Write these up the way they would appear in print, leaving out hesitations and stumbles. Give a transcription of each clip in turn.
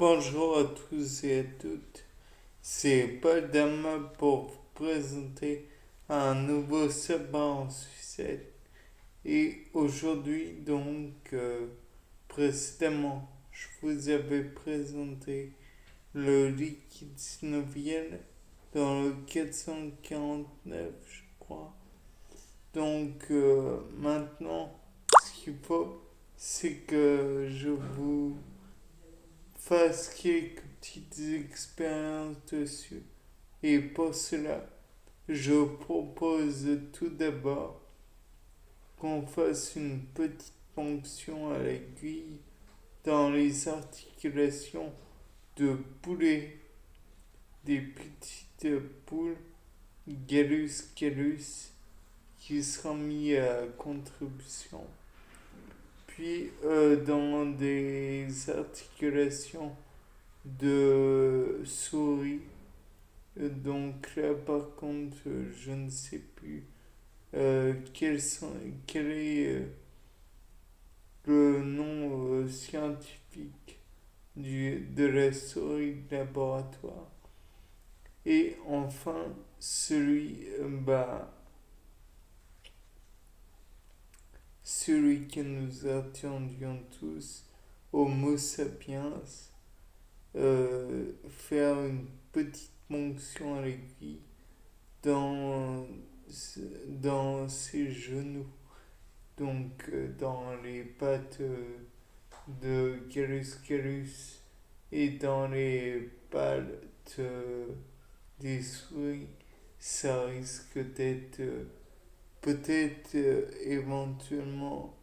Bonjour à tous et à toutes, c'est Paul Dama pour vous présenter un nouveau sabbat en sucette. Et aujourd'hui, précédemment, je vous avais présenté le liquide synovial dans le 449, je crois. Maintenant, ce qu'il faut, c'est que je vous fasse quelques petites expériences dessus. Et pour cela, je propose tout d'abord qu'on fasse une petite ponction à l'aiguille dans les articulations de poulet, des petites poules gallus qui sera mis à contribution. Puis dans des articulations de souris. Donc là, par contre, je ne sais plus quel est le nom scientifique de la souris de laboratoire. Et enfin, celui que nous attendions tous, Homo sapiens, faire une petite ponction à l'aiguille dans, dans ses genoux, dans les pattes de Gallus et dans les pattes des souris, ça risque d'être peut-être éventuellement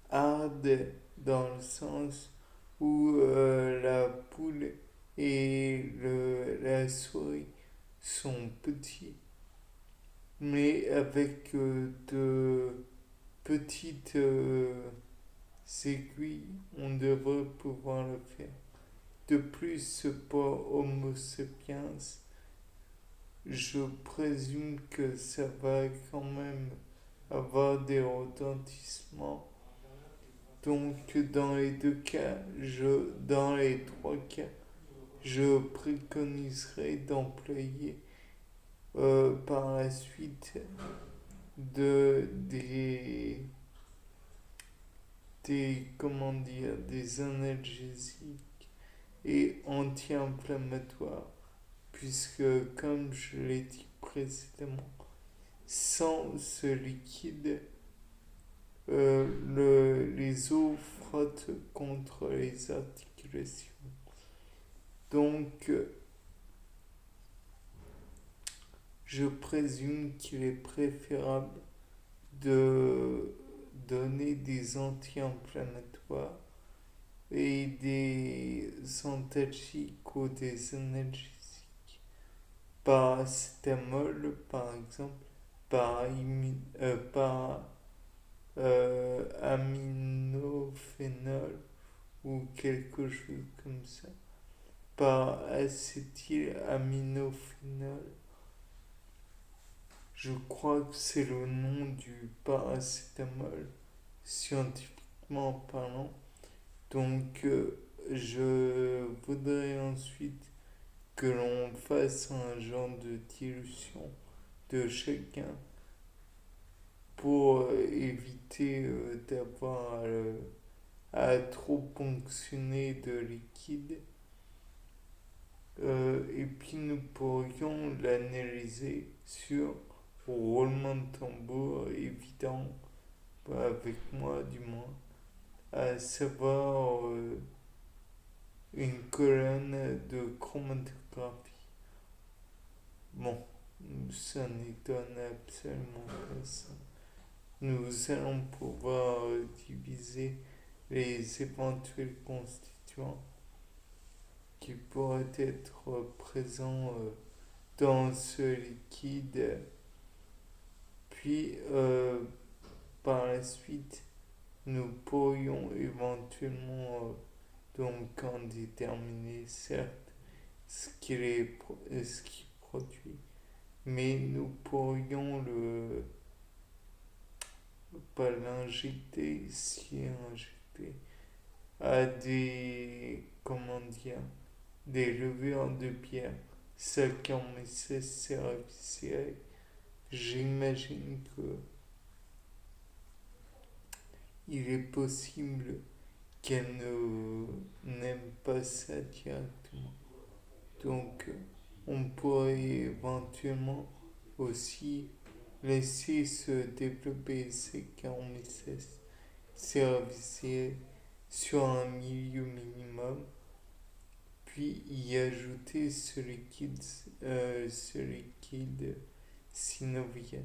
hard dans le sens où la poule et la souris sont petits, mais avec de petites aiguilles, on devrait pouvoir le faire. De plus, pour Homo sapiens, je présume que ça va quand même avoir des retentissements. Donc, dans les trois cas, je préconiserais d'employer par la suite de, des analgésiques et anti-inflammatoires, puisque, comme je l'ai dit précédemment, sans ce liquide, les os frottent contre les articulations. Donc, je présume qu'il est préférable de donner des anti-inflammatoires et des antalgiques ou des analgésiques. Paracétamol, par exemple, par aminophénol ou quelque chose comme ça. Par acétylaminophénol. Je crois que c'est le nom du paracétamol, scientifiquement parlant. Donc, je voudrais ensuite que l'on fasse un genre de dilution de chacun pour éviter d'avoir à trop ponctionner de liquide. Et puis nous pourrions l'analyser sur roulement de tambour évident, avec moi du moins, à savoir une colonne de chromatographie. Bon, ça n'étonne absolument personne. Nous allons pouvoir diviser les éventuels constituants qui pourraient être présents dans ce liquide. Puis, par la suite, nous pourrions éventuellement en déterminer certes ce qui produit, mais nous pourrions pas l'injecter, si injecter à des comment dire, des levures de pierre. 5 serviciels, j'imagine que il est possible qu'elle ne n'aime pas ça directement. Donc, on pourrait éventuellement aussi laisser se développer ces 46 serviciels sur un milieu minimum, puis y ajouter ce liquide synovial.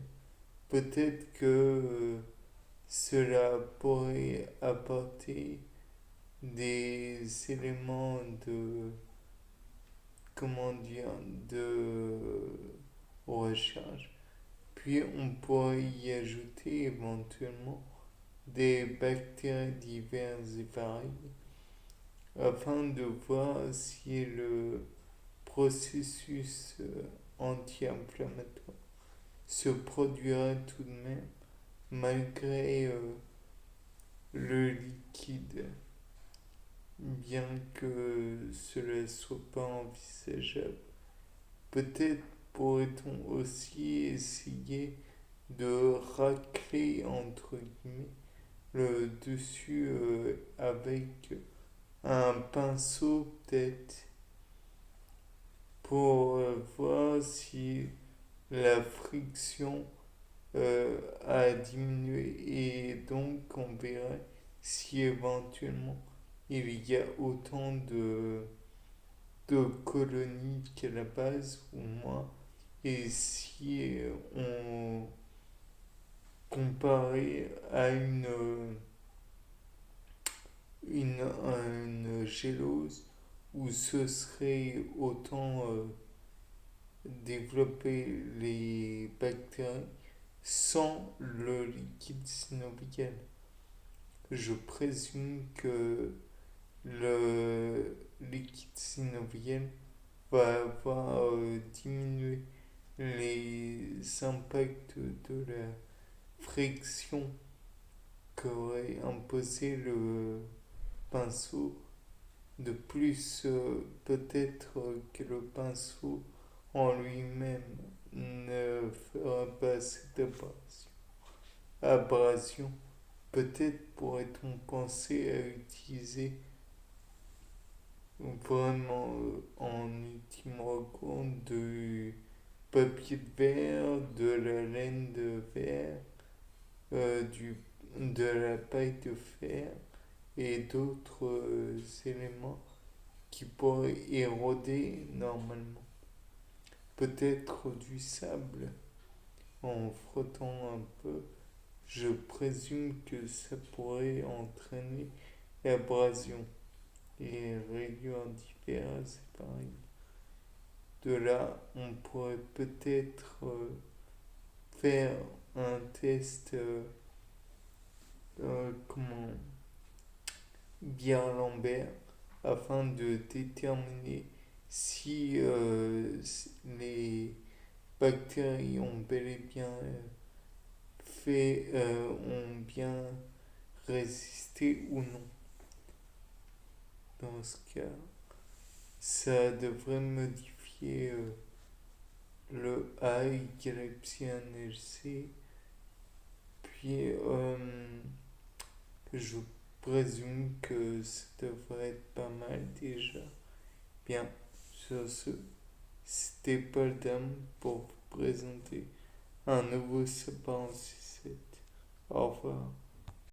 Peut-être que cela pourrait apporter des éléments de, comment dire, de recherche. Puis on pourrait y ajouter éventuellement des bactéries diverses et variées afin de voir si le processus anti-inflammatoire se produirait tout de même malgré le liquide, bien que cela soit pas envisageable. Peut-être pourrait-on aussi essayer de racler entre guillemets le dessus avec un pinceau peut-être pour voir si la friction a diminué et donc on verrait si éventuellement il y a autant de colonies qu'à la base ou moins et si on comparait à une gélose où ce serait autant développer les bactéries sans le liquide synovial. Je présume que le liquide synovial va avoir diminué les impacts de la friction qu'aurait imposé le pinceau. De plus, peut-être que le pinceau en lui-même ne fera pas cette abrasion. Peut-être pourrait-on penser à utiliser vraiment en ultime recours du papier de verre, de la laine de verre, de la paille de fer et d'autres éléments qui pourraient éroder normalement. Peut-être du sable en frottant un peu. Je présume que ça pourrait entraîner l'abrasion et rayures diverses et pareil. De là, on pourrait peut-être faire un test comment Guerre-Lambert afin de déterminer si les bactéries ont bel et bien ont bien résisté ou non. Dans ce cas, ça devrait modifier le AI Galaxy NLC. Puis, je présume que ça devrait être pas mal déjà. Bien, sur ce, c'était Paul Dam pour vous présenter un nouveau sapin 6-7. Au revoir.